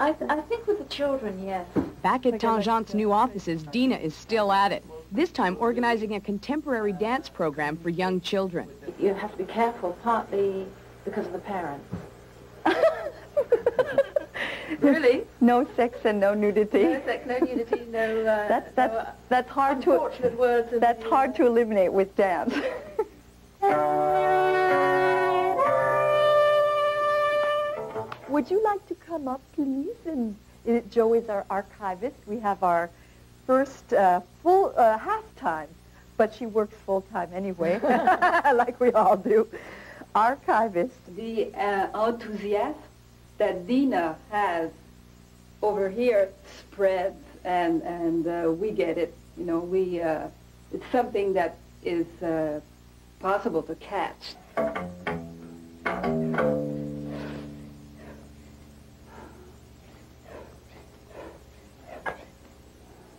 I think with the children, yes. Back at Tangent's new offices, Dina is still at it, this time organizing a contemporary dance program for young children. You have to be careful, partly because of the parents. Really? No sex and no nudity. No sex, no nudity, no... that's hard to... Unfortunate words. That's hard to eliminate with dance. Would you like to come up, please? And Joe is our archivist. We have our first full half-time, but she works full-time anyway, like we all do. Archivist. The enthusiasm that Dina has over here spreads, and we get it. You know, it's something that is possible to catch.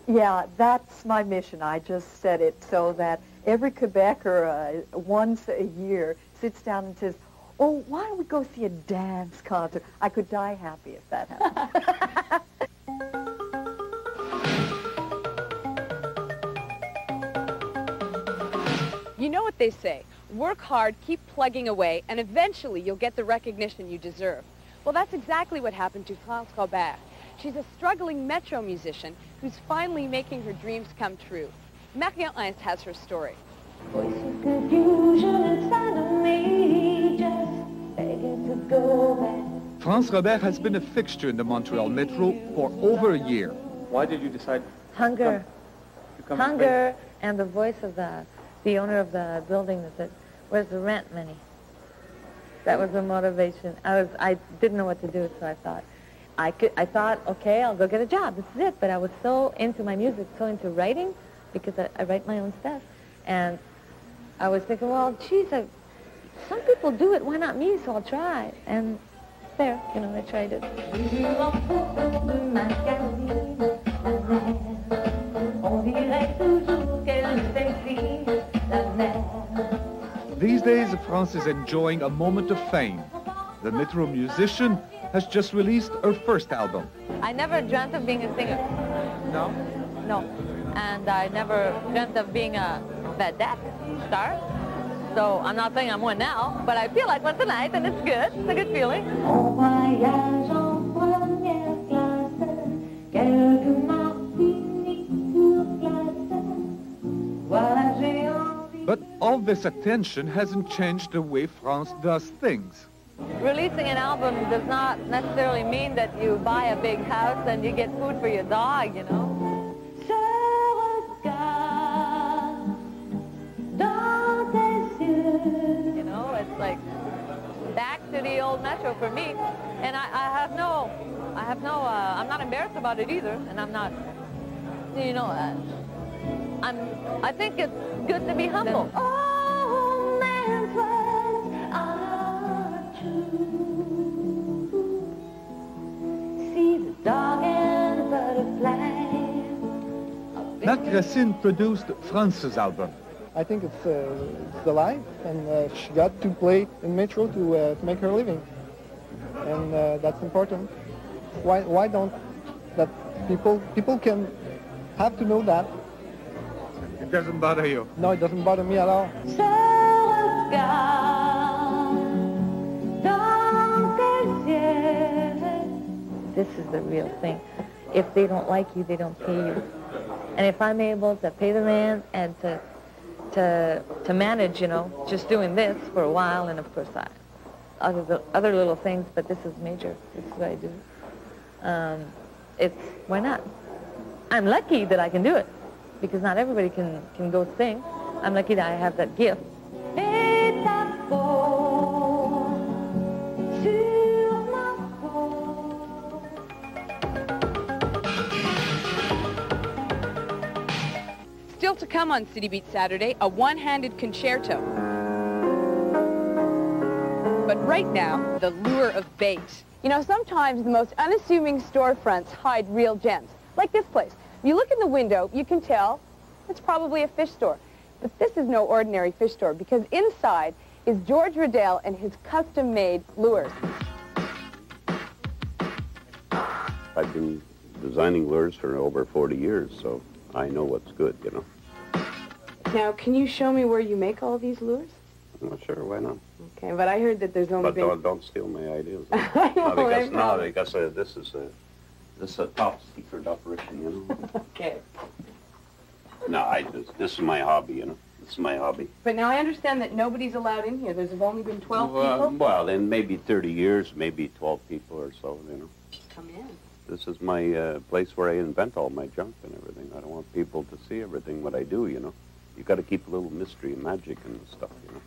Yeah, that's my mission. I just said it so that every Quebecer once a year sits down and says, oh, why don't we go see a dance concert? I could die happy if that happened. You know what they say, work hard, keep plugging away, and eventually you'll get the recognition you deserve. Well, that's exactly what happened to France Robert. She's a struggling metro musician who's finally making her dreams come true. Marion Heinz has her story. France Robert has been a fixture in the Montreal metro for over a year. Why did you decide Hunger. to come Hunger and the voice of the owner of the building that said, where's the rent money? That was the motivation. I didn't know what to do, so I thought, okay, I'll go get a job. This is it. But I was so into my music, so into writing, because I write my own stuff. And I was thinking, well, geez, some people do it. Why not me? So I'll try. And there, you know, I tried it. These days, France is enjoying a moment of fame. The metro musician has just released her first album. I never dreamt of being a singer. No? No. And I never dreamt of being a vedette star. So I'm not saying I'm one now, but I feel like one tonight, and it's good. It's a good feeling. But all this attention hasn't changed the way France does things. Releasing an album does not necessarily mean that you buy a big house and you get food for your dog, you know. You know, it's like back to the old metro for me. And I'm not embarrassed about it either. And I'm not, you know, I think it's good to be humble. Marc Racine produced France's album. I think it's the life, and she got to play in metro to make her living, and that's important. Why don't that people can have to know that? It doesn't bother you? No, it doesn't bother me at all. This is the real thing. If they don't like you, they don't pay you. And if I'm able to pay the rent and to manage, you know, just doing this for a while, and of course other little things, but this is major. This is what I do. Why not? I'm lucky that I can do it, because not everybody can go sing. I'm lucky that I have that gift. Still to come on City Beat Saturday, a one-handed concerto. But right now, the lure of bait. You know, sometimes the most unassuming storefronts hide real gems, like this place. If you look in the window, you can tell it's probably a fish store. But this is no ordinary fish store, because inside is George Riddell and his custom-made lures. I've been designing lures for over 40 years, so I know what's good, you know. Now, can you show me where you make all these lures? Well, sure, why not? Okay, but I heard that there's only But don't steal my ideas. Because this is a top secret operation, you know. Okay. No, this is my hobby, you know. This is my hobby. But now I understand that nobody's allowed in here. There's only been 12 people? Well, in maybe 30 years, maybe 12 people or so, you know. Come in. This is my place where I invent all my junk and everything. I don't want people to see everything what I do, you know. You got to keep a little mystery and magic and stuff, you know.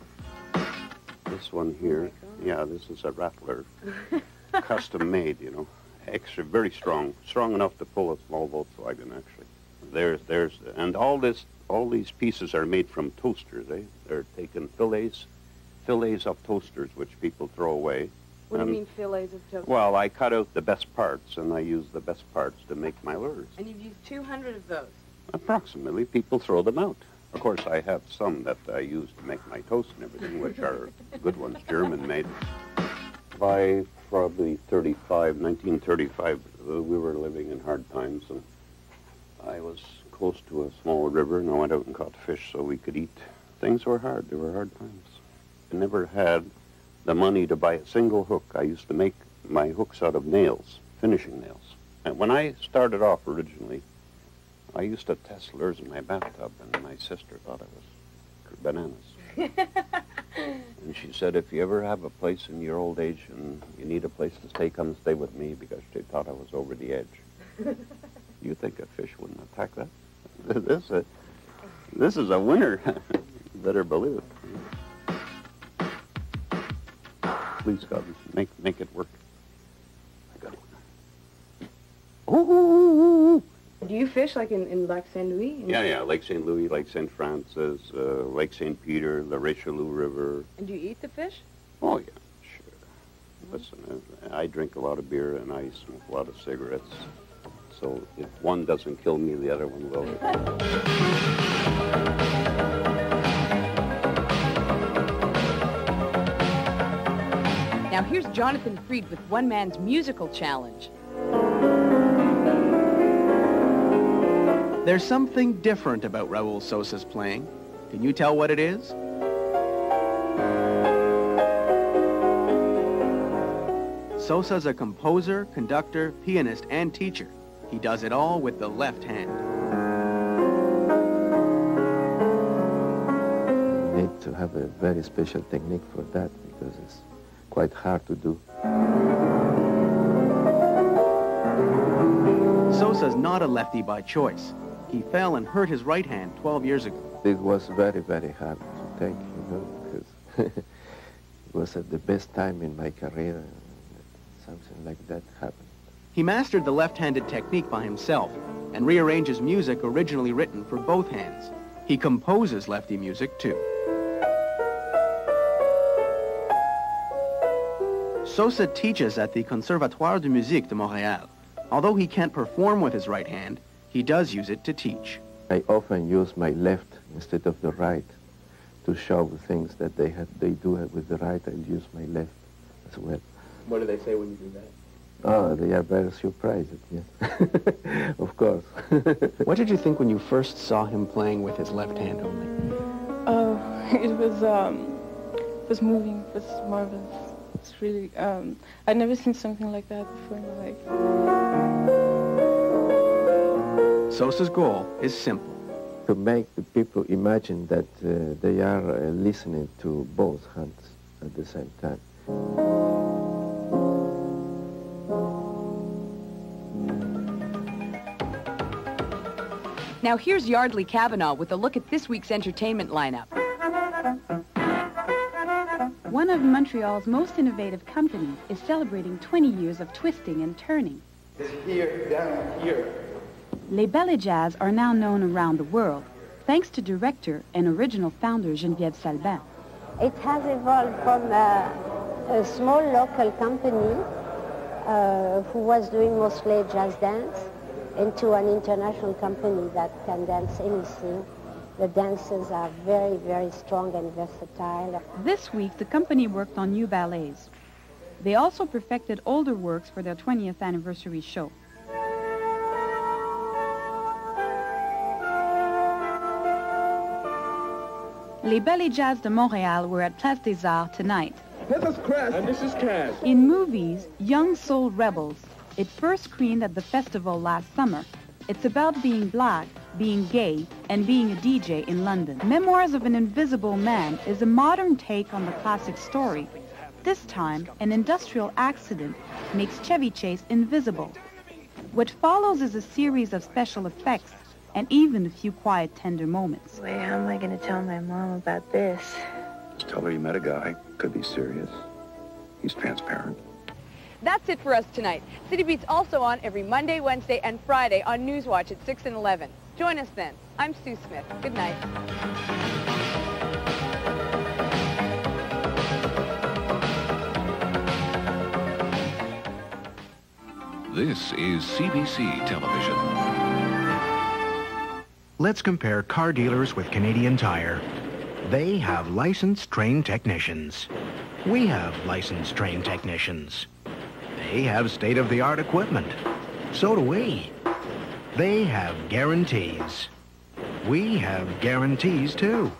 This one here, yeah, this is a rattler, custom made, you know. Extra, very strong enough to pull a small Volkswagen, actually. And all these pieces are made from toasters, eh? They're taken fillets of toasters, which people throw away. What do you mean fillets of toasters? Well, I cut out the best parts, and I use the best parts to make my lures. And you've used 200 of those? Approximately. People throw them out. Of course, I have some that I use to make my toast and everything, which are good ones, German-made. By probably 1935, we were living in hard times, and I was close to a small river, and I went out and caught fish so we could eat. Things were hard. They were hard times. I never had the money to buy a single hook. I used to make my hooks out of nails, finishing nails. And when I started off originally, I used to test lures in my bathtub, and my sister thought I was bananas. And she said, if you ever have a place in your old age and you need a place to stay, come and stay with me, because she thought I was over the edge. You think a fish wouldn't attack that? This is a winner. Better believe it. Please, God, make it work. I got it. Oh! Do you fish like in Lac Saint Louis? Yeah, Lake St. Louis, Lake St. Francis, Lake St. Peter, the Richelieu River. And do you eat the fish? Oh, yeah, sure. Listen, I drink a lot of beer and I smoke a lot of cigarettes. So if one doesn't kill me, the other one will. Now here's Jonathan Fried with one man's musical challenge. There's something different about Raul Sosa's playing. Can you tell what it is? Sosa's a composer, conductor, pianist, and teacher. He does it all with the left hand. You need to have a very special technique for that because it's quite hard to do. Sosa's not a lefty by choice. He fell and hurt his right hand 12 years ago. It was very, very hard to take, you know, because it was at the best time in my career. Something like that happened. He mastered the left-handed technique by himself and rearranges music originally written for both hands. He composes lefty music, too. Sosa teaches at the Conservatoire de Musique de Montreal. Although he can't perform with his right hand, he does use it to teach. I often use my left instead of the right to show things that they do with the right. I'll use my left as well. What do they say when you do that? Oh, they are very surprised, yes. Of course. What did you think when you first saw him playing with his left hand only? It was moving. It was marvelous. It's really, I'd never seen something like that before in my life. Sosa's goal is simple. To make the people imagine that they are listening to both hands at the same time. Now here's Yardley Cavanaugh with a look at this week's entertainment lineup. One of Montreal's most innovative companies is celebrating 20 years of twisting and turning. Here, down here. Les Ballets Jazz are now known around the world, thanks to director and original founder Geneviève Salbin. It has evolved from a small local company who was doing mostly jazz dance into an international company that can dance anything. The dancers are very, very strong and versatile. This week, the company worked on new ballets. They also perfected older works for their 20th anniversary show. Les Ballets Jazz de Montréal were at Place des Arts tonight. This is Chris. And this is Cass. In movies, Young Soul Rebels, it first screened at the festival last summer. It's about being black, being gay, and being a DJ in London. Memoirs of an Invisible Man is a modern take on the classic story. This time, an industrial accident makes Chevy Chase invisible. What follows is a series of special effects and even a few quiet, tender moments. Wait, how am I going to tell my mom about this? Just tell her you met a guy. Could be serious. He's transparent. That's it for us tonight. City Beat's also on every Monday, Wednesday, and Friday on Newswatch at 6 and 11. Join us then. I'm Sue Smith. Good night. This is CBC Television. Let's compare car dealers with Canadian Tire. They have licensed trained technicians. We have licensed trained technicians. They have state-of-the-art equipment. So do we. They have guarantees. We have guarantees too.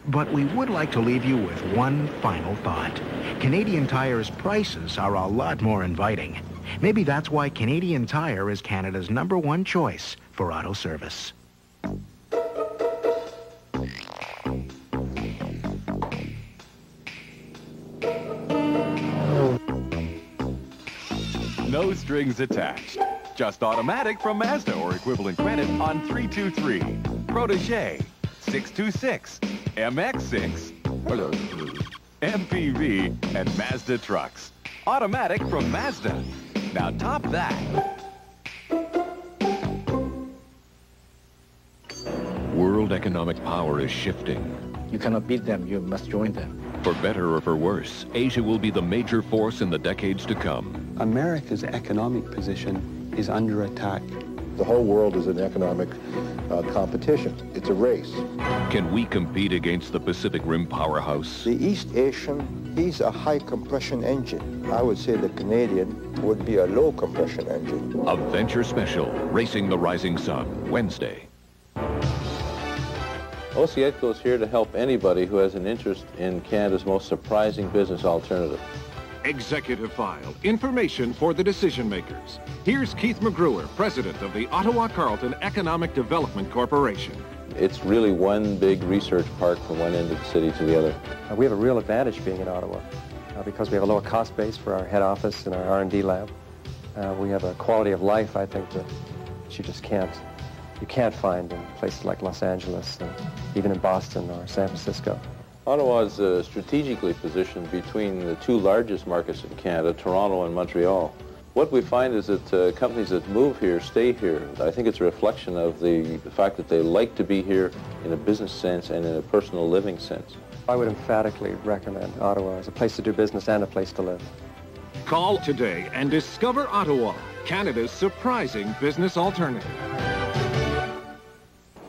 But we would like to leave you with one final thought. Canadian Tire's prices are a lot more inviting. Maybe that's why Canadian Tire is Canada's #1 choice for auto service. No strings attached. Just automatic from Mazda or equivalent credit on 323, Protégé, 626, MX6, MPV, and Mazda trucks. Automatic from Mazda. Now top that. World economic power is shifting. You cannot beat them, you must join them. For better or for worse, Asia will be the major force in the decades to come. America's economic position is under attack. The whole world is an economic competition. It's a race. Can we compete against the Pacific Rim powerhouse? The East Asian, he's a high compression engine. I would say the Canadian would be a low compression engine. A venture special, Racing the Rising Sun, Wednesday. OCETCO is here to help anybody who has an interest in Canada's most surprising business alternative. Executive File, information for the decision makers. Here's Keith McGruer, president of the Ottawa-Carleton Economic Development Corporation. It's really one big research park from one end of the city to the other. We have a real advantage being in Ottawa because we have a lower cost base for our head office and our R&D lab. We have a quality of life, I think, that you can't find in places like Los Angeles and even in Boston or San Francisco. Ottawa is strategically positioned between the two largest markets in Canada, Toronto and Montreal. What we find is that companies that move here stay here. I think it's a reflection of the fact that they like to be here in a business sense and in a personal living sense. I would emphatically recommend Ottawa as a place to do business and a place to live. Call today and discover Ottawa, Canada's surprising business alternative.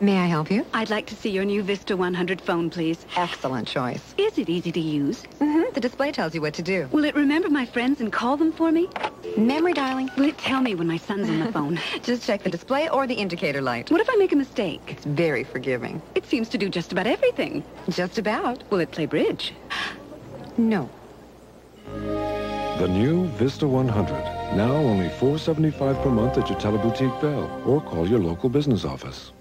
May I help you? I'd like to see your new Vista 100 phone, please. Excellent choice. Is it easy to use? Mm-hmm. The display tells you what to do. Will it remember my friends and call them for me? Memory dialing. Will it tell me when my son's on the phone? Just check the display or the indicator light. What if I make a mistake? It's very forgiving. It seems to do just about everything. Just about. Will it play bridge? No. The new Vista 100. Now only $4.75 per month at your Teleboutique Bell, or call your local business office.